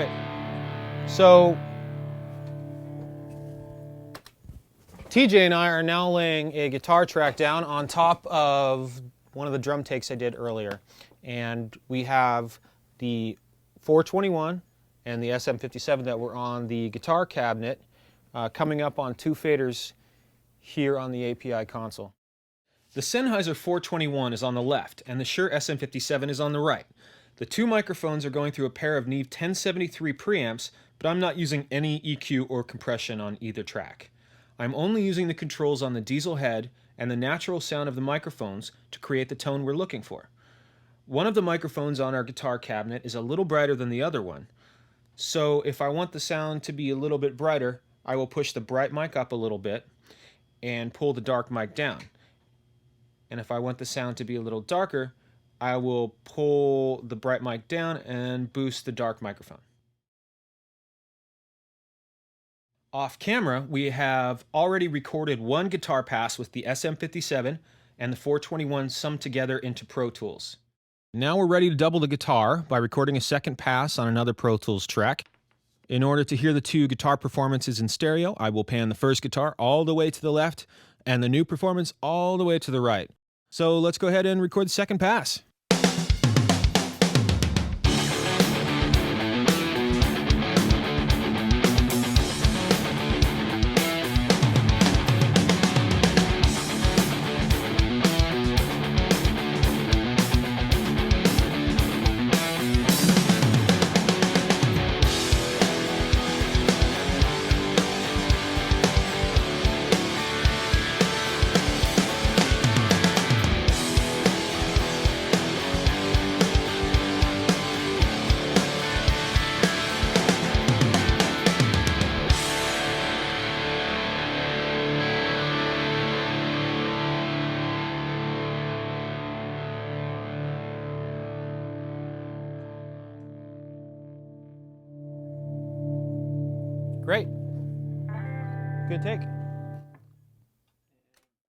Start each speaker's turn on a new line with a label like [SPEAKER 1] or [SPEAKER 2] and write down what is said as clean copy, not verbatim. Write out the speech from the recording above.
[SPEAKER 1] Great. So TJ and I are now laying a guitar track down on top of one of the drum takes I did earlier. And we have the 421 and the SM57 that were on the guitar cabinet coming up on two faders here on the API console. The Sennheiser 421 is on the left and the Shure SM57 is on the right. The two microphones are going through a pair of Neve 1073 preamps, but I'm not using any EQ or compression on either track. I'm only using the controls on the diesel head and the natural sound of the microphones to create the tone we're looking for. One of the microphones on our guitar cabinet is a little brighter than the other one, so if I want the sound to be a little bit brighter, I will push the bright mic up a little bit and pull the dark mic down. And if I want the sound to be a little darker, I will pull the bright mic down and boost the dark microphone. Off camera, we have already recorded one guitar pass with the SM57 and the 421 summed together into Pro Tools. Now we're ready to double the guitar by recording a second pass on another Pro Tools track. In order to hear the two guitar performances in stereo, I will pan the first guitar all the way to the left and the new performance all the way to the right. So let's go ahead and record the second pass. Great. Good take.